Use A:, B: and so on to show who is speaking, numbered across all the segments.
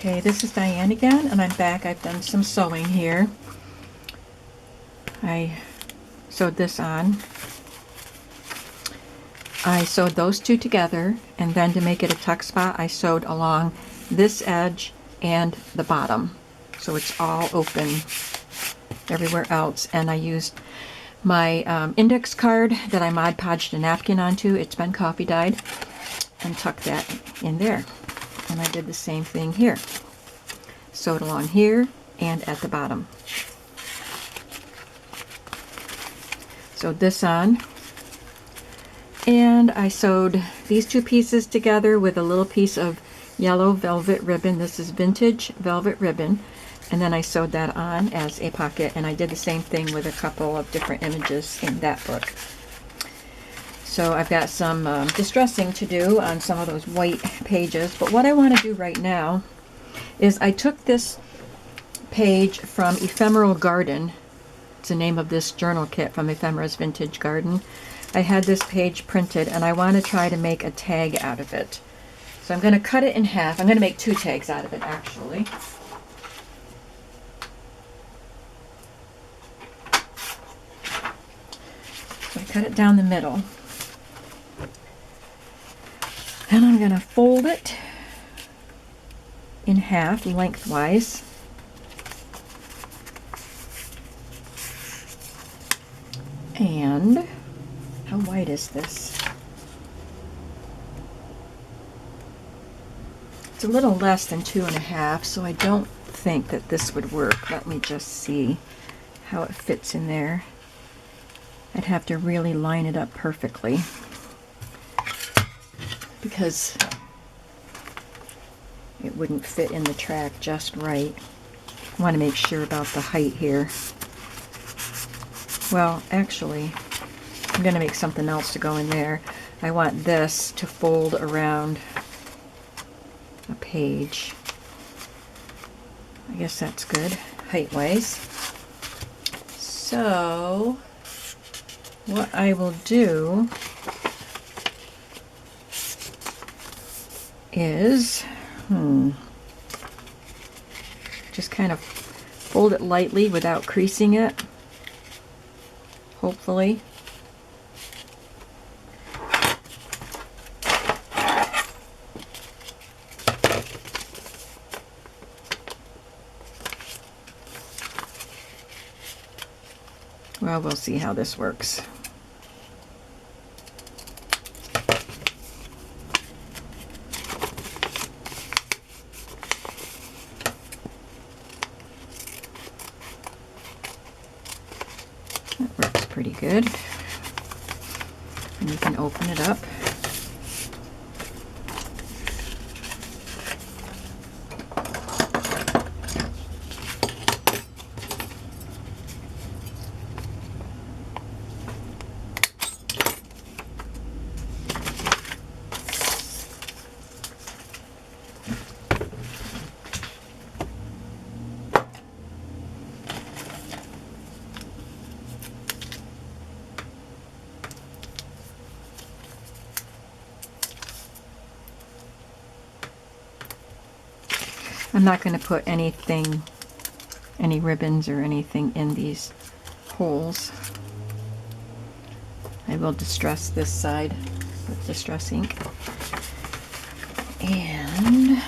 A: Okay, this is Diane again, and I'm back. I've done some sewing here. I sewed this on. I sewed those two together, and then to make it a tuck spot, I sewed along this edge and the bottom. So it's all open everywhere else. And I used my index card that I Mod Podged a napkin onto. It's been coffee dyed, and tucked that in there. And I did the same thing here. Sewed along here and at the bottom. Sewed this on, and I sewed these two pieces together with a little piece of yellow velvet ribbon. This is vintage velvet ribbon, and then I sewed that on as a pocket, and I did the same thing with a couple of different images in that book. So I've got some distressing to do on some of those white pages, but what I want to do right now is I took this page from Ephemeral Garden. It's the name of this journal kit from Ephemera's Vintage Garden. I had this page printed, and I want to try to make a tag out of it. So I'm going to cut it in half. I'm going to make 2 tags out of it, actually. So I cut it down the middle. And I'm going to fold it in half lengthwise. And how wide is this? It's a little less than 2.5, so I don't think that this would work. Let me just see how it fits in there. I'd have to really line it up perfectly, because it wouldn't fit in the track just right. I want to make sure about the height here. Well, actually, I'm going to make something else to go in there. I want this to fold around a page. I guess that's good, height-wise. So, what I will do is just kind of fold it lightly without creasing it, hopefully. Well, we'll see how this works. That works pretty good. And you can open it up. I'm not going to put anything, any ribbons or anything in these holes. I will distress this side with Distress ink. And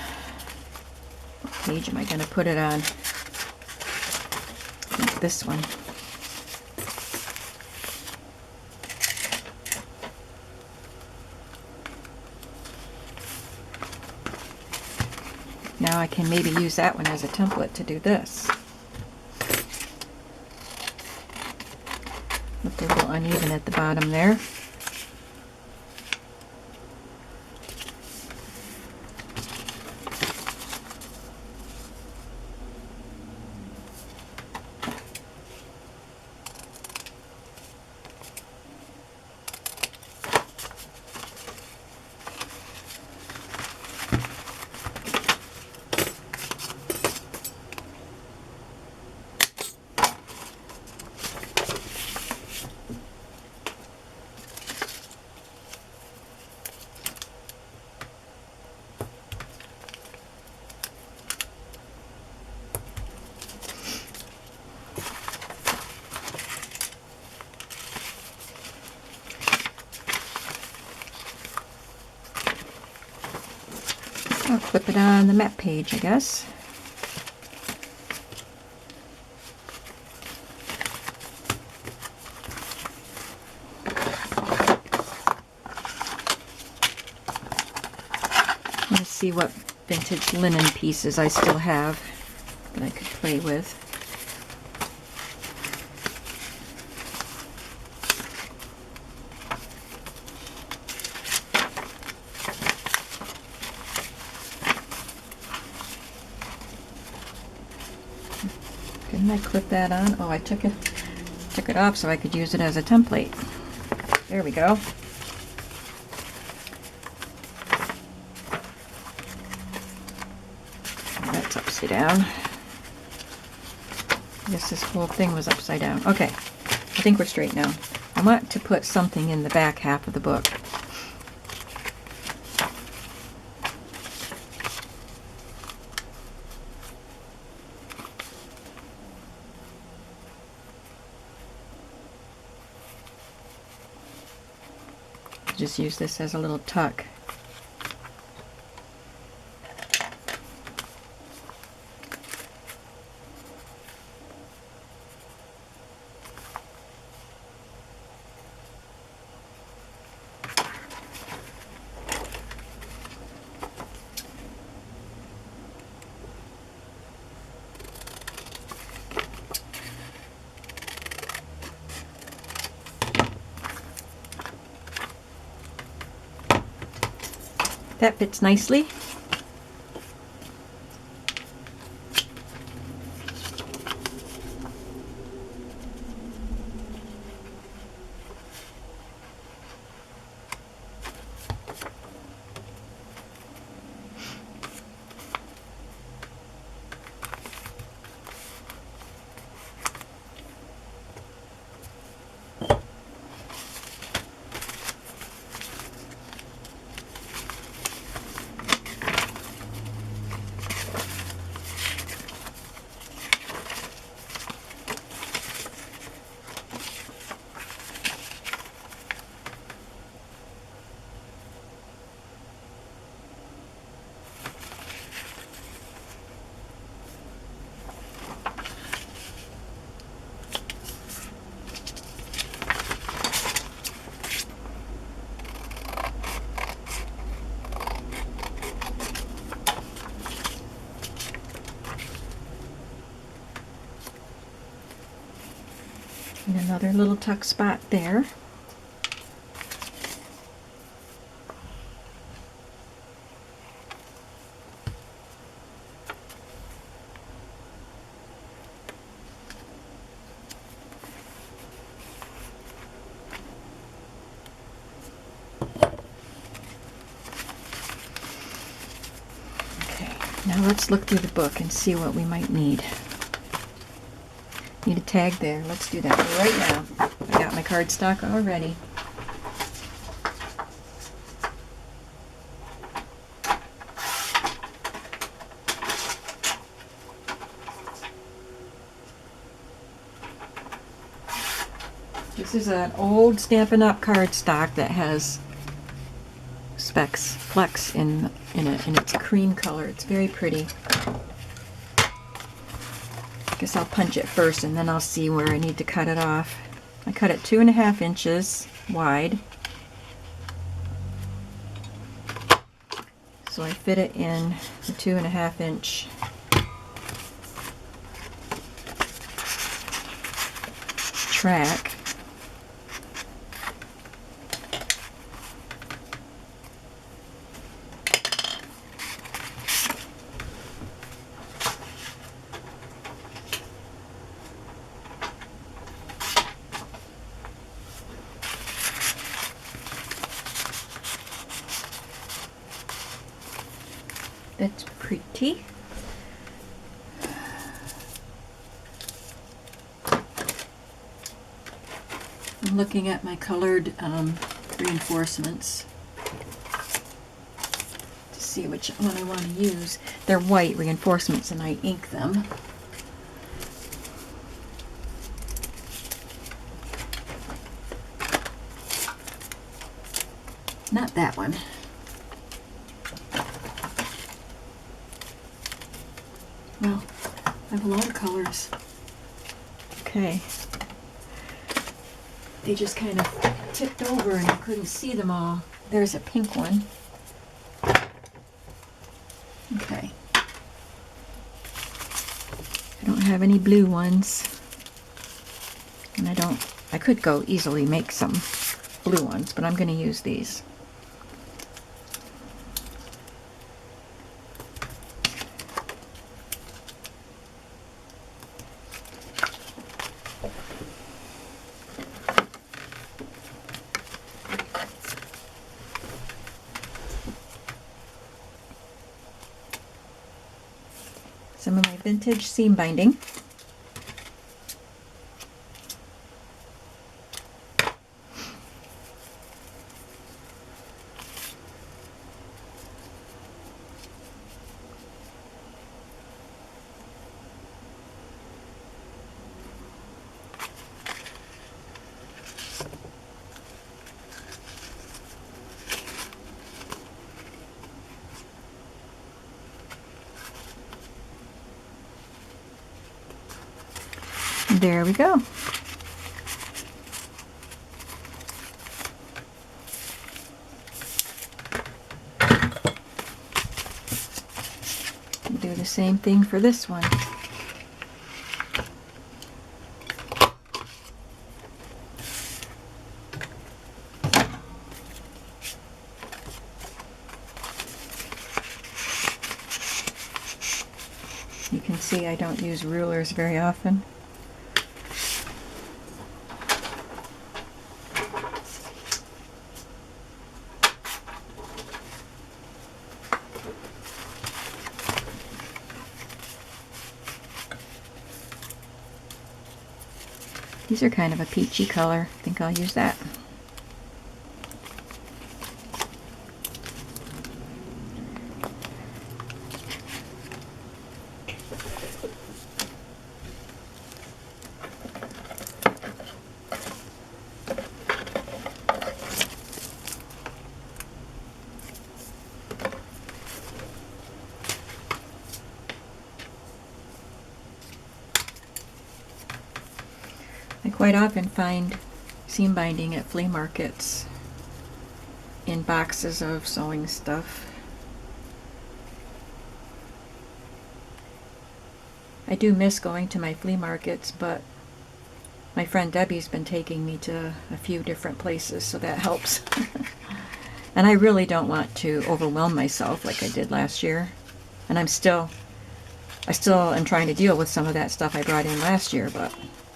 A: what page am I going to put it on? I think this one. Now I can maybe use that one as a template to do this. Look a little uneven at the bottom there. clip it on the map page, I guess. Let's see what vintage linen pieces I still have that I could play with. Didn't I clip that on? Oh, I took it off so I could use it as a template. There we go. That's upside down. I guess this whole thing was upside down. Okay, I think we're straight now. I want to put something in the back half of the book. Just use this as a little tuck. That fits nicely. And another little tuck spot there. Okay, now let's look through the book and see what we might need. Need a tag there. Let's do that right now. I got my cardstock already. This is an old Stampin' Up! Cardstock that has specks, flecks in it, and it's cream color. It's very pretty. I guess I'll punch it first and then I'll see where I need to cut it off. I cut it 2.5 inches wide. So I fit it in the 2.5 inch track. That's pretty. I'm looking at my colored reinforcements to see which one I want to use. They're white reinforcements and I ink them. Not that one. Well, I have a lot of colors. Okay. They just kind of tipped over and I couldn't see them all. There's a pink one. Okay. I don't have any blue ones. And I could go easily make some blue ones, but I'm going to use these. Some of my vintage seam binding. There we go. Do the same thing for this one. You can see I don't use rulers very often. These are kind of a peachy color. I think I'll use that. I quite often find seam binding at flea markets in boxes of sewing stuff. I do miss going to my flea markets, but my friend Debbie's been taking me to a few different places, so that helps. And I really don't want to overwhelm myself like I did last year. And I still am trying to deal with some of that stuff I brought in last year, but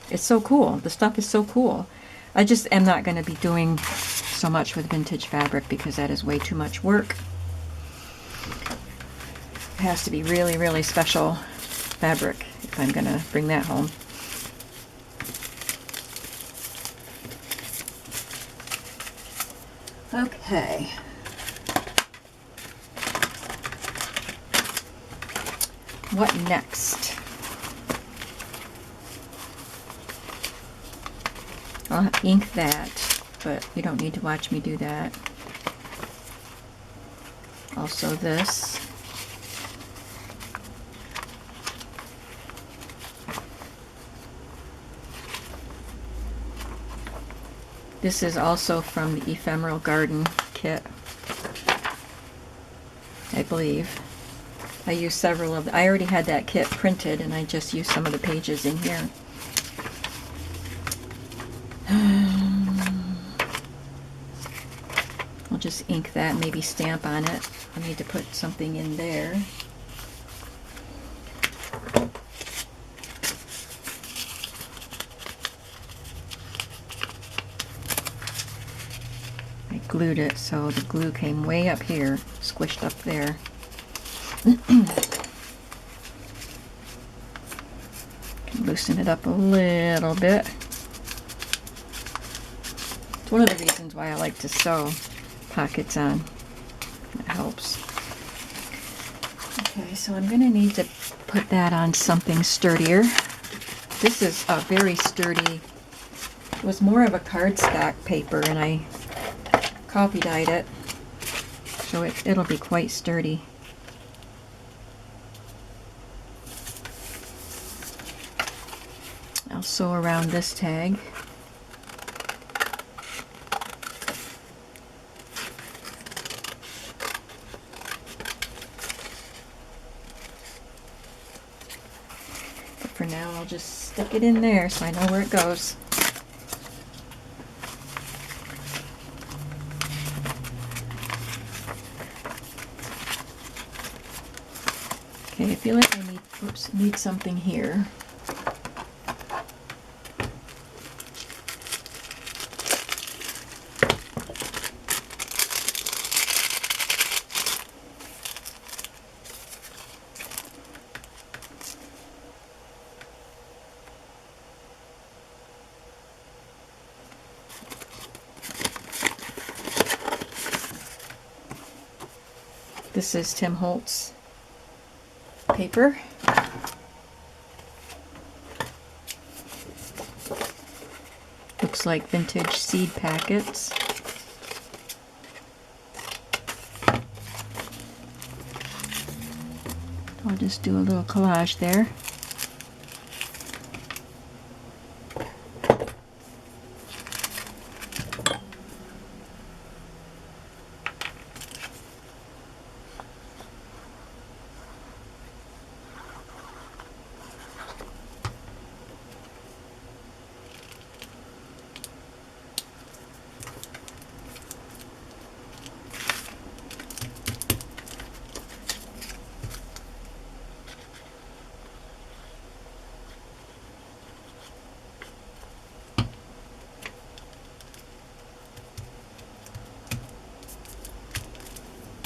A: it's so cool. The stuff is so cool. I just am not going to be doing so much with vintage fabric because that is way too much work. It has to be really, really special fabric if I'm going to bring that home. Okay. What next? I'll ink that, but you don't need to watch me do that. Also this. This is also from the Ephemeral Garden kit, I believe. I used several of them. I already had that kit printed and I just used some of the pages in here. I'll just ink that, maybe stamp on it. I need to put something in there. I glued it so the glue came way up here, squished up there. Can loosen it up a little bit. It's one of the reasons why I like to sew pockets on. It helps. Okay, so I'm going to need to put that on something sturdier. This is a very sturdy, it was more of a cardstock paper and I coffee dyed it, so it'll be quite sturdy. I'll sew around this tag. But for now, I'll just stick it in there so I know where it goes. Okay, I feel like I need something here. This is Tim Holtz paper. Looks like vintage seed packets. I'll just do a little collage there.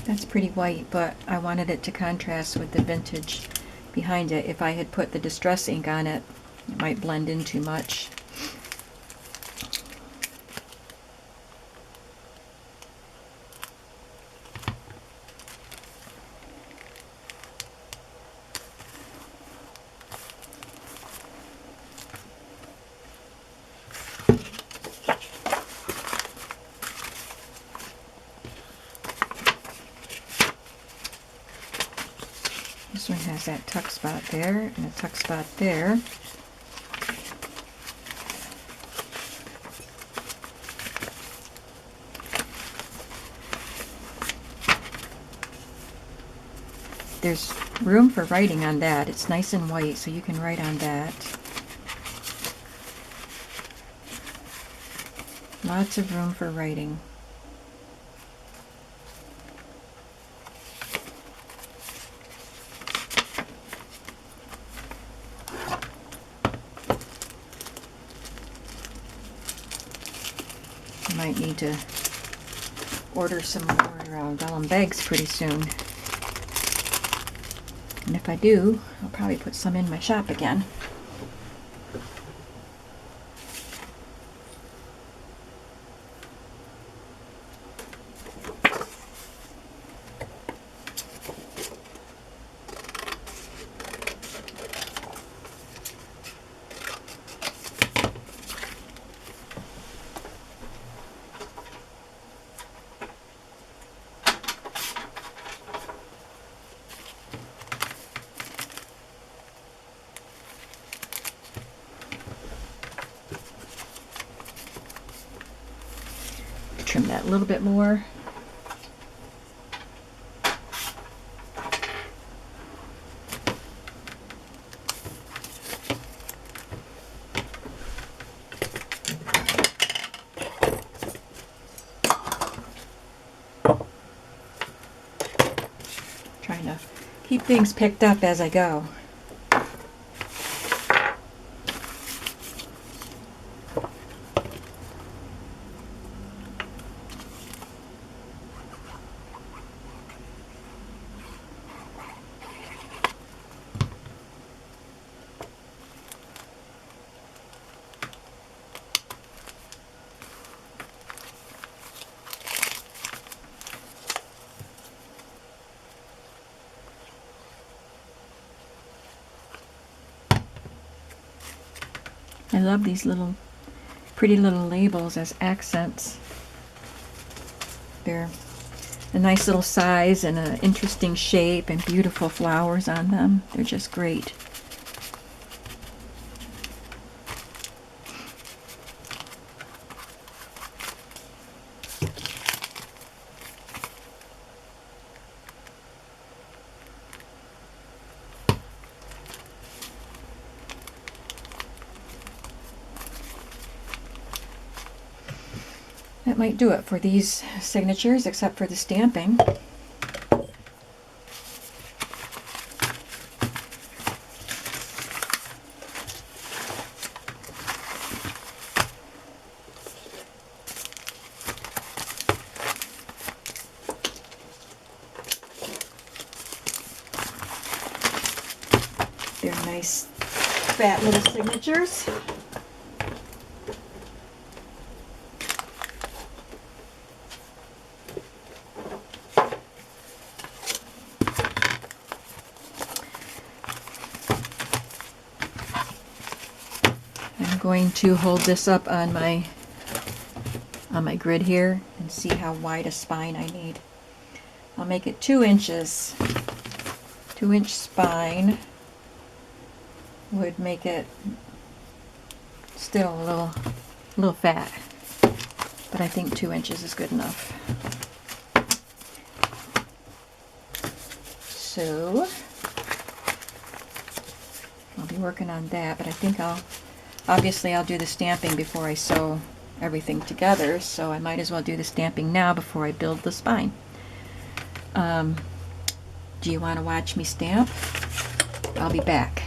A: That's pretty white, but I wanted it to contrast with the vintage behind it. If I had put the distress ink on it, it might blend in too much. This one has that tuck spot there and a tuck spot there. There's room for writing on that. It's nice and white, so you can write on that. Lots of room for writing. I might need to order some more vellum bags pretty soon. And if I do, I'll probably put some in my shop again. Trim that a little bit more. Trying to keep things picked up as I go. I love these little pretty little labels as accents. They're a nice little size and an interesting shape and beautiful flowers on them. They're just great. That might do it for these signatures, except for the stamping. They're nice, fat little signatures. I'm going to hold this up on my grid here and see how wide a spine I need. I'll make it 2 inches. 2-inch spine would make it still a little fat, but I think 2 inches is good enough. So I'll be working on that, but I think obviously I'll do the stamping before I sew everything together, so I might as well do the stamping now before I build the spine. Do you want to watch me stamp? I'll be back.